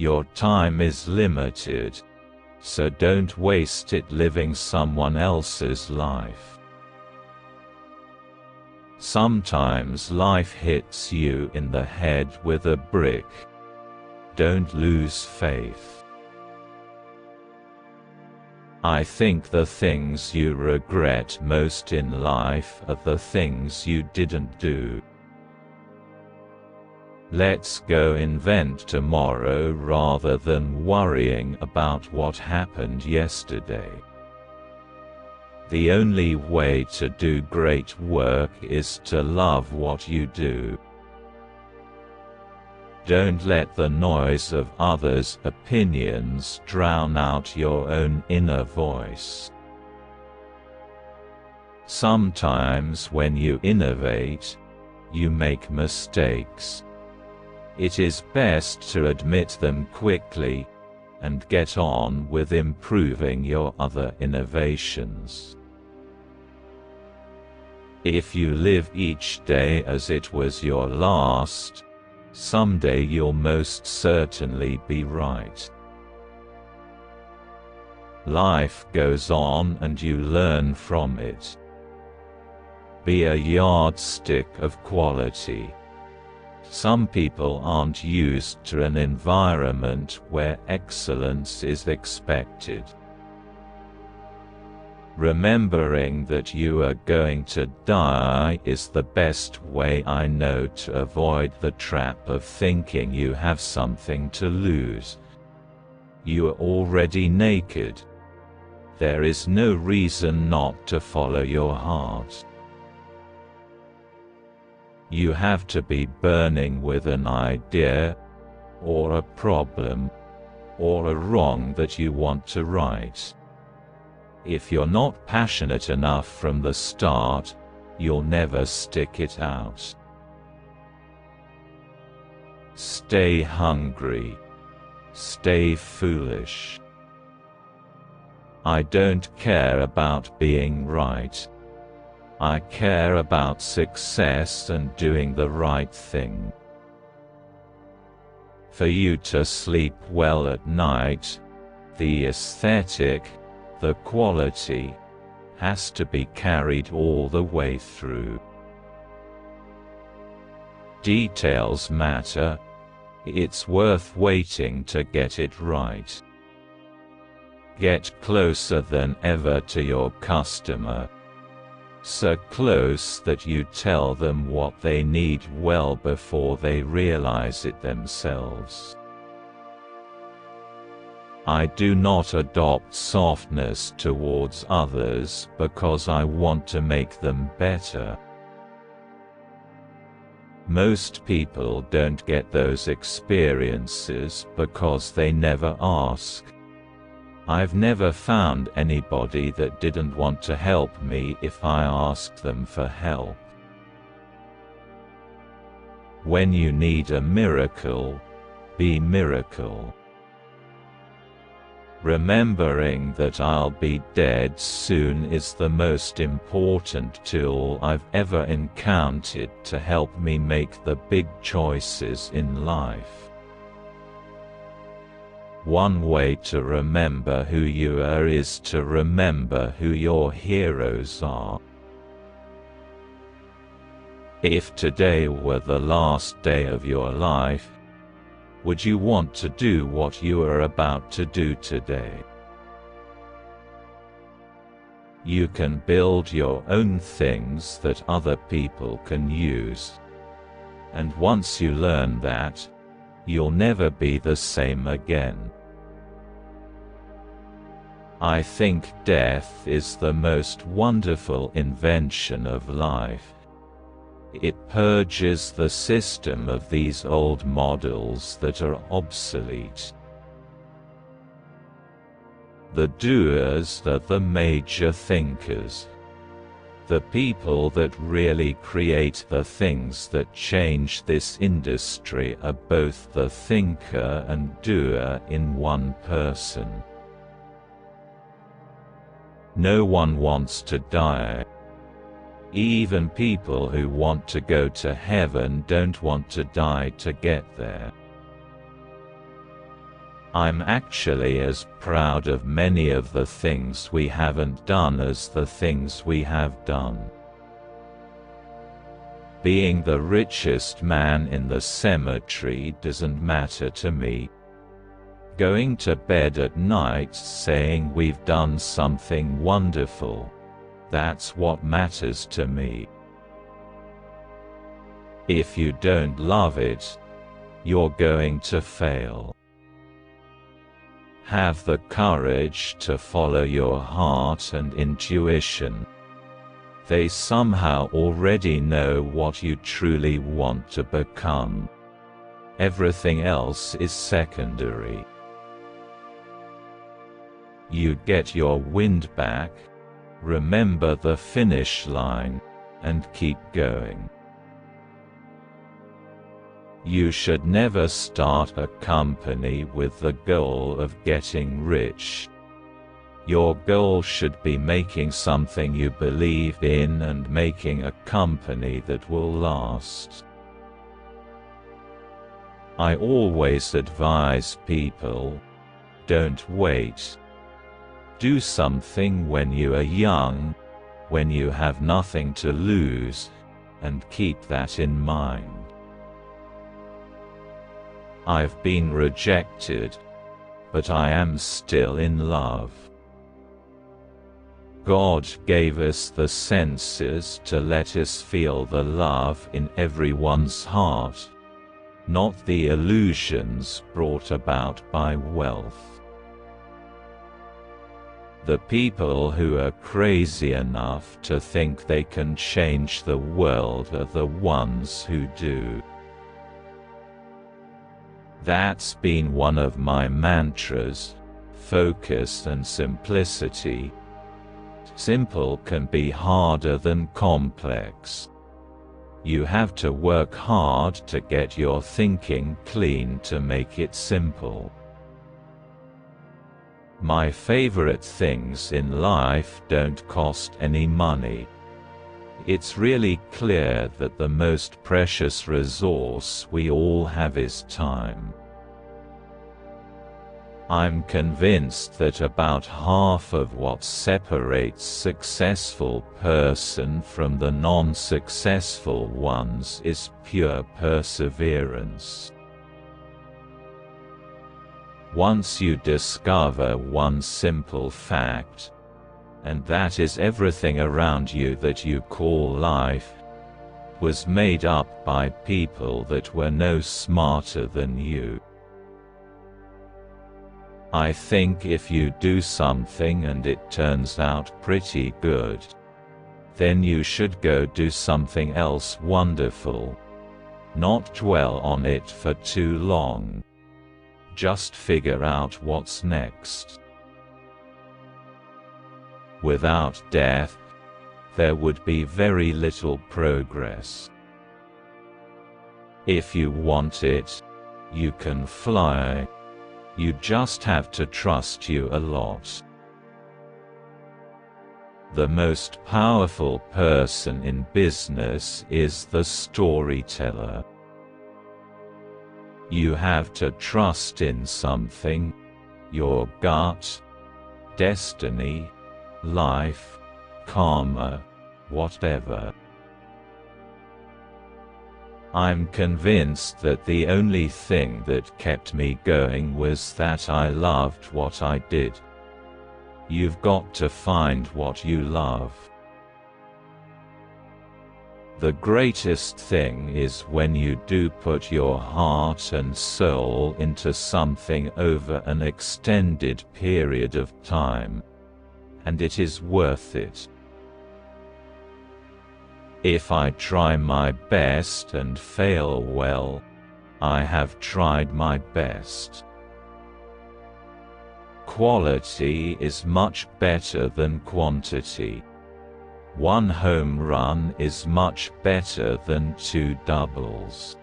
Your time is limited, so don't waste it living someone else's life. Sometimes life hits you in the head with a brick. Don't lose faith. I think the things you regret most in life are the things you didn't do. Let's go invent tomorrow rather than worrying about what happened yesterday. The only way to do great work is to love what you do. Don't let the noise of others' opinions drown out your own inner voice. Sometimes when you innovate, you make mistakes. It is best to admit them quickly, and get on with improving your other innovations. If you live each day as it was your last, someday you'll most certainly be right. Life goes on and you learn from it. Be a yardstick of quality. Some people aren't used to an environment where excellence is expected. Remembering that you are going to die is the best way I know to avoid the trap of thinking you have something to lose. You are already naked. There is no reason not to follow your heart. You have to be burning with an idea, or a problem, or a wrong that you want to right. If you're not passionate enough from the start, you'll never stick it out. Stay hungry. Stay foolish. I don't care about being right. I care about success and doing the right thing. For you to sleep well at night, the aesthetic, the quality, has to be carried all the way through. Details matter. It's worth waiting to get it right. Get closer than ever to your customer. So close that you tell them what they need well before they realize it themselves. I do not adopt softness towards others because I want to make them better. Most people don't get those experiences because they never ask. I've never found anybody that didn't want to help me if I asked them for help. When you need a miracle, be miracle. Remembering that I'll be dead soon is the most important tool I've ever encountered to help me make the big choices in life. One way to remember who you are is to remember who your heroes are. If today were the last day of your life, would you want to do what you are about to do today? You can build your own things that other people can use. And once you learn that, you'll never be the same again. I think death is the most wonderful invention of life. It purges the system of these old models that are obsolete. The doers are the major thinkers. The people that really create the things that change this industry are both the thinker and doer in one person. No one wants to die. Even people who want to go to heaven don't want to die to get there. I'm actually as proud of many of the things we haven't done as the things we have done. Being the richest man in the cemetery doesn't matter to me. Going to bed at night saying we've done something wonderful, that's what matters to me. If you don't love it, you're going to fail. Have the courage to follow your heart and intuition. They somehow already know what you truly want to become. Everything else is secondary. You get your wind back, remember the finish line, and keep going. You should never start a company with the goal of getting rich. Your goal should be making something you believe in and making a company that will last. I always advise people, don't wait. Do something when you are young, when you have nothing to lose, and keep that in mind. I've been rejected, but I am still in love. God gave us the senses to let us feel the love in everyone's heart, not the illusions brought about by wealth. The people who are crazy enough to think they can change the world are the ones who do. That's been one of my mantras: focus and simplicity. Simple can be harder than complex. You have to work hard to get your thinking clean to make it simple. My favorite things in life don't cost any money. It's really clear that the most precious resource we all have is time. I'm convinced that about half of what separates successful person from the non-successful ones is pure perseverance. Once you discover one simple fact, and that is everything around you that you call life was made up by people that were no smarter than you. I think if you do something and it turns out pretty good, then you should go do something else wonderful. Not dwell on it for too long. Just figure out what's next. Without death, there would be very little progress. If you want it, you can fly. You just have to trust you a lot. The most powerful person in business is the storyteller. You have to trust in something, your gut, destiny, life, karma, whatever. I'm convinced that the only thing that kept me going was that I loved what I did. You've got to find what you love. The greatest thing is when you do put your heart and soul into something over an extended period of time, and it is worth it. If I try my best and fail well, I have tried my best. Quality is much better than quantity. One home run is much better than 2 doubles.